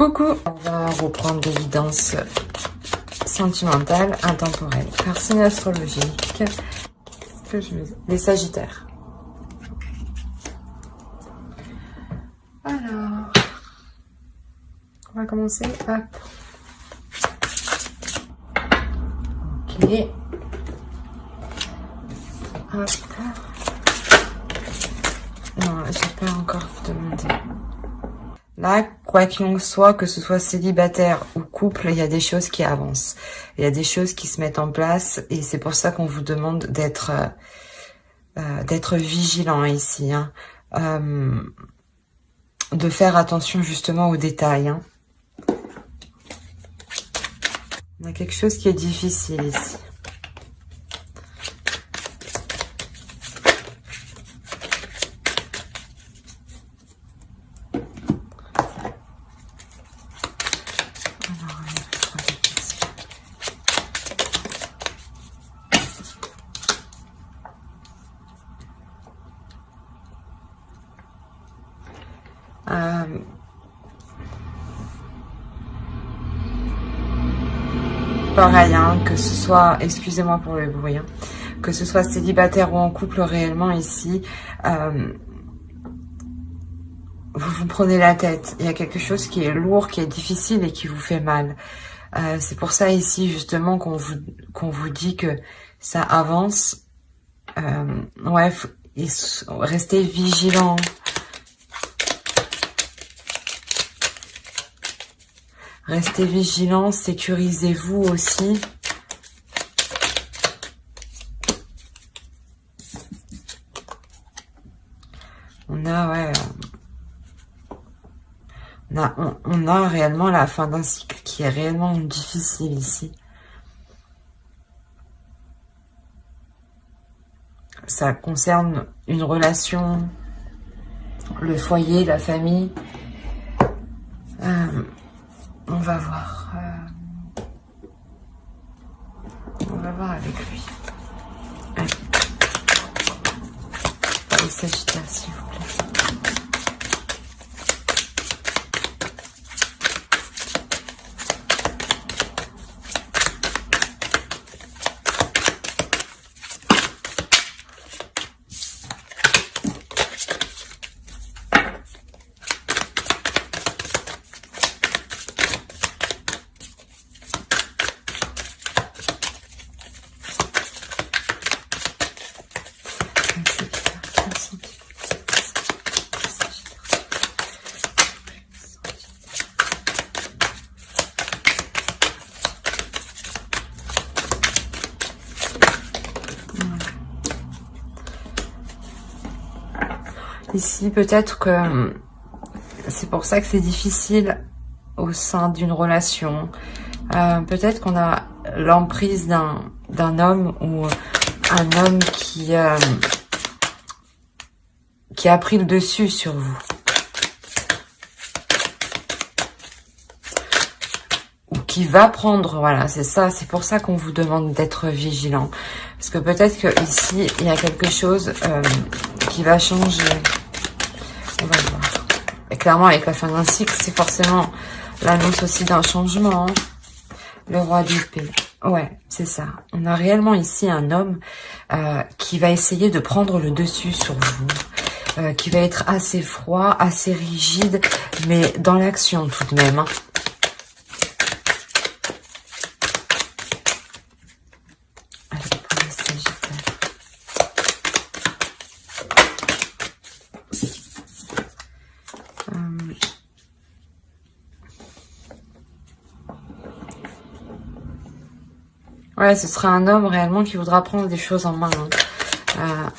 Coucou. On va reprendre l'évidence sentimentale, intemporelle, par signe astrologique. Qu'est-ce que je me dis? Les Sagittaires. Alors, on va commencer. Hop. Ok. Hop. Non, j'ai pas encore demandé. Là, quoi qu'il en soit, que ce soit célibataire ou couple, il y a des choses qui avancent. Il y a des choses qui se mettent en place et c'est pour ça qu'on vous demande d'être vigilant ici. Hein. De faire attention justement aux détails. Hein. Il y a quelque chose qui est difficile ici. Pareil, hein, que ce soit, excusez-moi pour le bruit, hein, que ce soit célibataire ou en couple réellement ici, vous vous prenez la tête. Il y a quelque chose qui est lourd, qui est difficile et qui vous fait mal. C'est pour ça ici justement qu'on vous dit que ça avance. Ouais, restez vigilant. Restez vigilants, sécurisez-vous aussi. On a, ouais, on a réellement la fin d'un cycle qui est réellement difficile ici. Ça concerne une relation, le foyer, la famille. On va voir. On va voir avec lui. Allez. Les Sagittaires, s'il vous plaît. Ici, peut-être que c'est pour ça que c'est difficile au sein d'une relation. Peut-être qu'on a l'emprise d'un homme ou un homme qui a pris le dessus sur vous. Ou qui va prendre, voilà, c'est ça. C'est pour ça qu'on vous demande d'être vigilant. Parce que peut-être que ici, il y a quelque chose qui va changer. On va voir. Et clairement, avec la fin d'un cycle, c'est forcément l'annonce aussi d'un changement. Hein. Le roi d'épée. Ouais, c'est ça. On a réellement ici un homme qui va essayer de prendre le dessus sur vous. Qui va être assez froid, assez rigide, mais dans l'action tout de même. Hein. Ouais, ce sera un homme réellement qui voudra prendre des choses en main. Hein.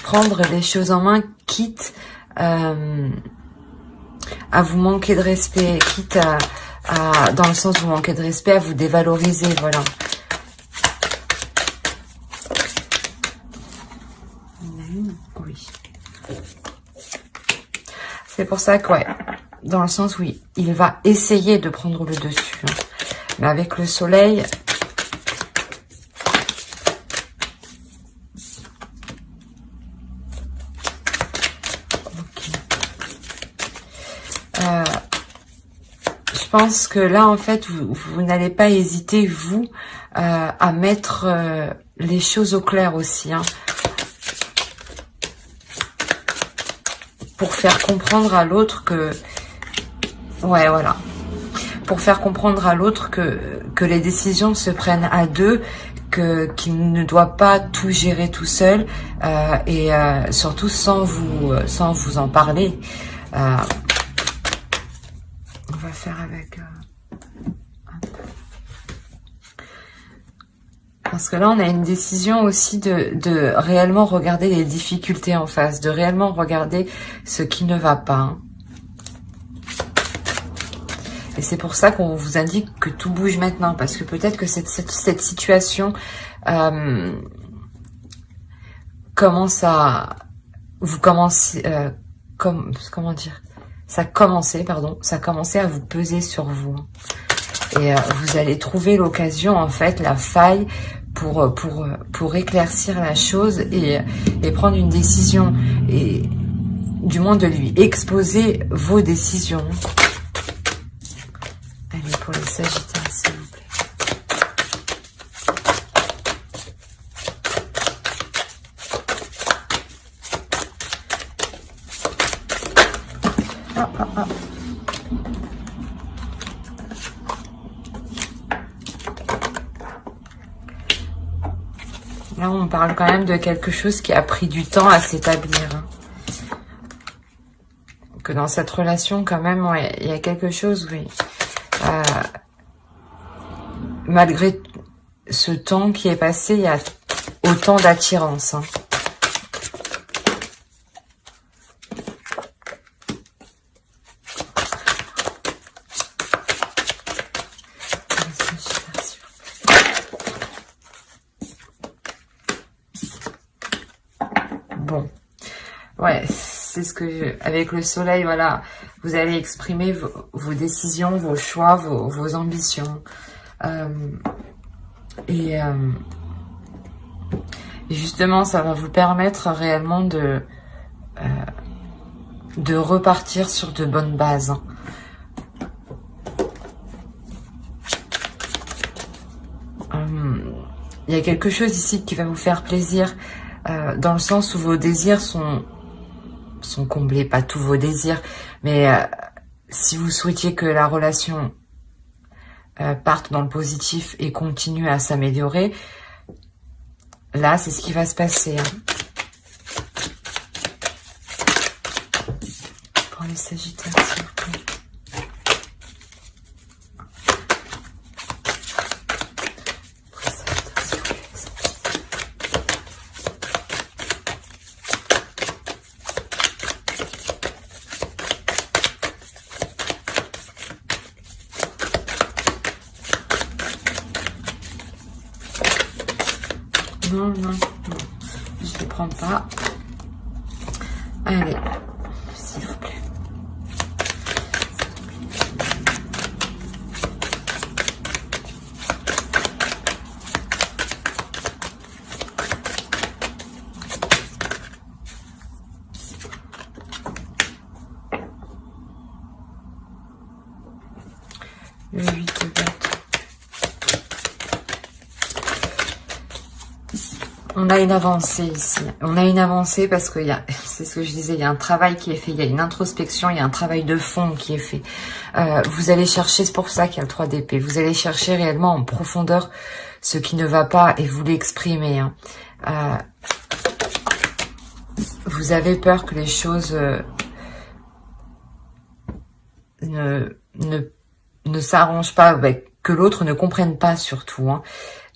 Prendre des choses en main, quitte à vous manquer de respect, quitte dans le sens où vous manquez de respect, à vous dévaloriser, voilà. Oui. C'est pour ça que, ouais, dans le sens où il va essayer de prendre le dessus. Hein. Mais avec le soleil, je pense que là, en fait, vous n'allez pas hésiter, vous, à mettre les choses au clair aussi, hein, pour faire comprendre à l'autre que... Ouais, voilà. Pour faire comprendre à l'autre que les décisions se prennent à deux, qu'il ne doit pas tout gérer tout seul, et surtout sans vous en parler. On va faire avec... Parce que là, on a une décision aussi de réellement regarder les difficultés en face, de réellement regarder ce qui ne va pas, hein. Et c'est pour ça qu'on vous indique que tout bouge maintenant, parce que peut-être que cette situation commence à... Vous commencez... comment dire, ça commençait à vous peser sur vous. Et vous allez trouver l'occasion, en fait, la faille pour éclaircir la chose et prendre une décision, et du moins de lui exposer vos décisions. Allez, pour les Sagittaires, s'il vous plaît. Là, on parle quand même de quelque chose qui a pris du temps à s'établir, hein. Que dans cette relation, quand même, ouais, il y a quelque chose, oui. Malgré ce temps qui est passé, il y a autant d'attirance, hein. Bon, ouais, c'est ce que avec le soleil, voilà, vous allez exprimer vos décisions, vos choix, vos ambitions. Et justement, ça va vous permettre réellement de repartir sur de bonnes bases, hein. Il y a quelque chose ici qui va vous faire plaisir, dans le sens où vos désirs sont comblés, pas tous vos désirs, mais si vous souhaitiez que la relation parte dans le positif et continue à s'améliorer, là, c'est ce qui va se passer, hein. Pour les Sagittaires, s'il vous plaît. Non, non, non, je ne les prends pas. Allez, s'il vous plaît. Le 8 de bâton. On a une avancée ici. On a une avancée parce que c'est ce que je disais, il y a un travail qui est fait, il y a une introspection, il y a un travail de fond qui est fait. Vous allez chercher, c'est pour ça qu'il y a le 3 d'épée, vous allez chercher réellement en profondeur ce qui ne va pas et vous l'exprimez, hein. Vous avez peur que les choses ne s'arrangent pas, que l'autre ne comprenne pas surtout, hein.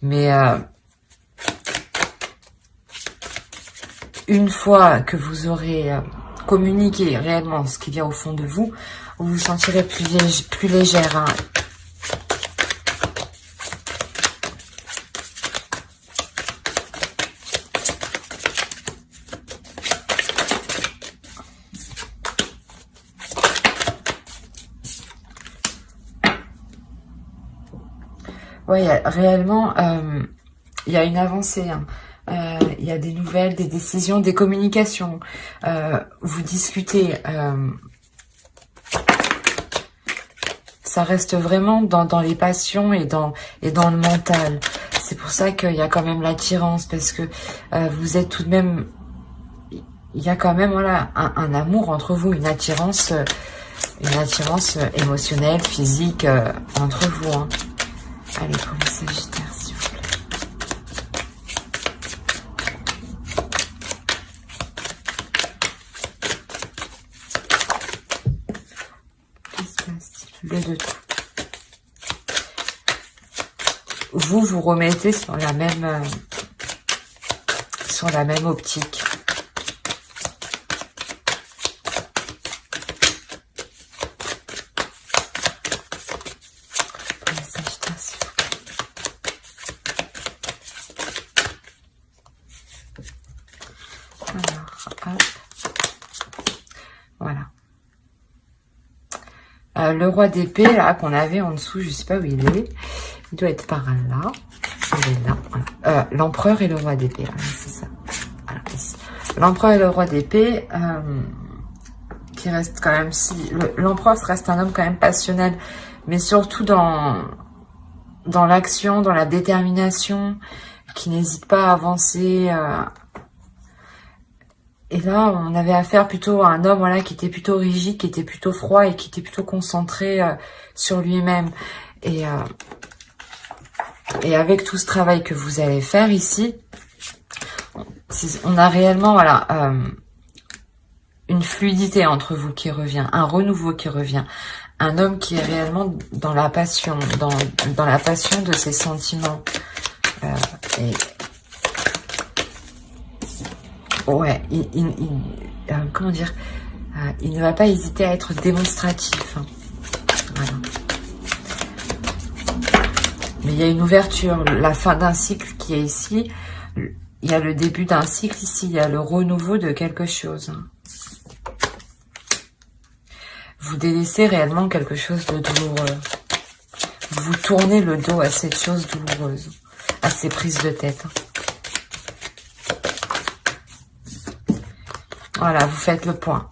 Mais une fois que vous aurez communiqué réellement ce qu'il y a au fond de vous, vous vous sentirez plus légère, hein. Ouais, réellement, il y a une avancée, hein. Il y a des nouvelles, des décisions, des communications. Vous discutez. ça reste vraiment dans les passions et dans le mental. C'est pour ça qu'il y a quand même l'attirance, parce que vous êtes tout de même... Il y a quand même, voilà, un amour entre vous, une attirance émotionnelle, physique entre vous. Hein. Allez, pour les Sagittaires, s'il vous plaît. Qu'est-ce qui se passe-t-il? Le 2 de coupe. Vous remettez sur la même optique. Voilà. Le roi d'épée, là, qu'on avait en dessous, je sais pas où il est. Il doit être par là. Il est là. Voilà. L'empereur et le roi d'épée. Voilà, c'est ça. Voilà, ici. L'empereur et le roi d'épée, qui reste quand même si... L'empereur reste un homme quand même passionnel, mais surtout dans l'action, dans la détermination, qui n'hésite pas à avancer. Et là, on avait affaire plutôt à un homme, voilà, qui était plutôt rigide, qui était plutôt froid et qui était plutôt concentré sur lui-même. Et avec tout ce travail que vous allez faire ici, on a réellement, voilà, une fluidité entre vous qui revient, un renouveau qui revient, un homme qui est réellement dans la passion, dans la passion de ses sentiments. Ouais, comment dire, il ne va pas hésiter à être démonstratif. Hein. Voilà. Mais il y a une ouverture, la fin d'un cycle qui est ici. Il y a le début d'un cycle ici. Il y a le renouveau de quelque chose. Hein. Vous délaissez réellement quelque chose de douloureux. Vous tournez le dos à cette chose douloureuse, à ces prises de tête. Hein. Voilà, vous faites le point.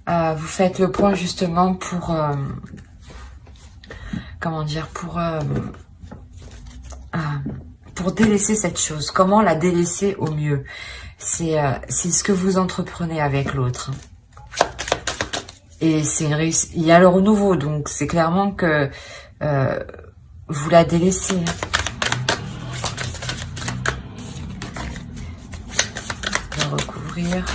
Vous faites le point justement pour... comment dire, pour délaisser cette chose. Comment la délaisser au mieux? C'est ce que vous entreprenez avec l'autre. Et c'est une réussite. Il y a le renouveau, donc c'est clairement que vous la délaissez. Je vais recouvrir.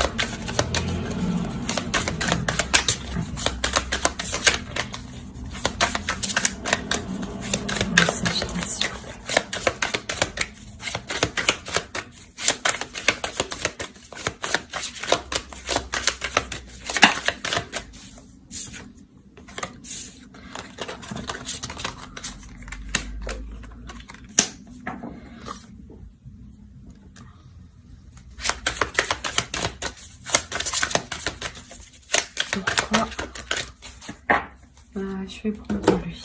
Pourquoi je vais prendre lui.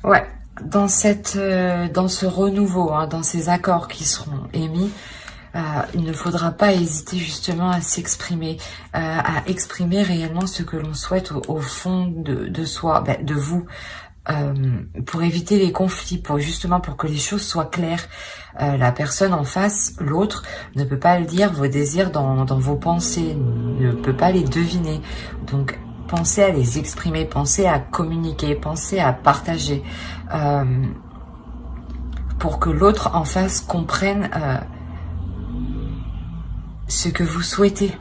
Ouais, dans ce renouveau, hein, dans ces accords qui seront émis, il ne faudra pas hésiter justement à s'exprimer, à exprimer réellement ce que l'on souhaite au fond de soi, de vous. Pour éviter les conflits, pour que les choses soient claires. La personne en face, l'autre, ne peut pas le dire, vos désirs dans vos pensées, ne peut pas les deviner. Donc, pensez à les exprimer, pensez à communiquer, pensez à partager, pour que l'autre en face comprenne ce que vous souhaitez.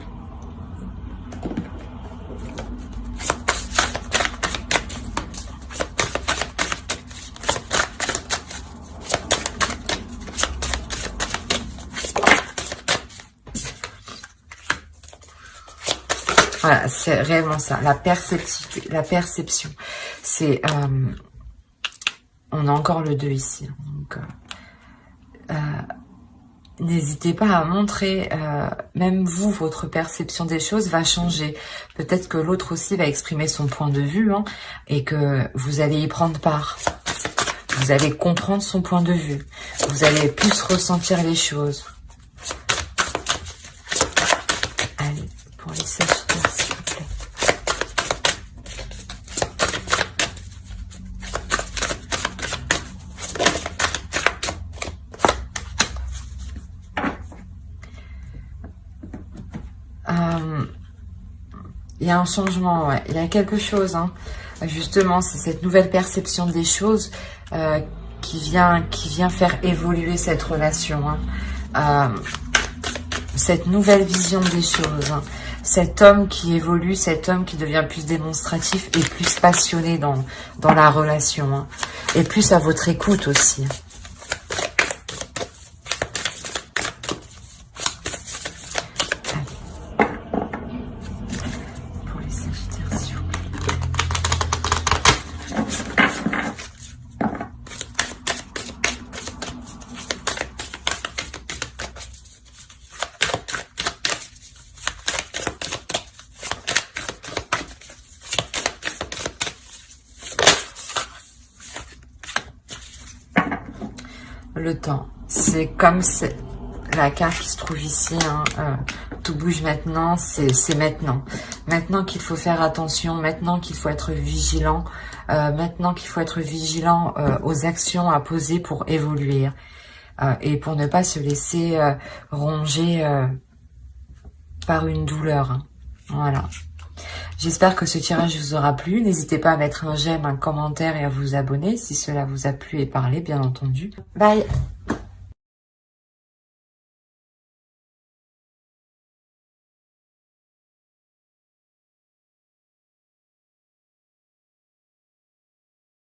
Voilà, c'est réellement ça, la perception. C'est, on a encore le 2 ici. Donc, n'hésitez pas à montrer, même vous, votre perception des choses va changer. Peut-être que l'autre aussi va exprimer son point de vue, hein, et que vous allez y prendre part. Vous allez comprendre son point de vue. Vous allez plus ressentir les choses. Allez, pour les Sagittaires, s'il vous plaît. Il y a un changement, ouais. Il y a quelque chose, hein. Justement, c'est cette nouvelle perception des choses qui vient faire évoluer cette relation, hein. Cette nouvelle vision des choses, hein. Cet homme qui évolue, cet homme qui devient plus démonstratif et plus passionné dans la relation, hein. Et plus à votre écoute aussi. Le temps, c'est comme la carte qui se trouve ici, hein, tout bouge maintenant, c'est maintenant. Maintenant qu'il faut faire attention, maintenant qu'il faut être vigilant, maintenant qu'il faut être vigilant aux actions à poser pour évoluer et pour ne pas se laisser ronger par une douleur, hein. Voilà. J'espère que ce tirage vous aura plu. N'hésitez pas à mettre un j'aime, un commentaire et à vous abonner si cela vous a plu et parlé, bien entendu. Bye!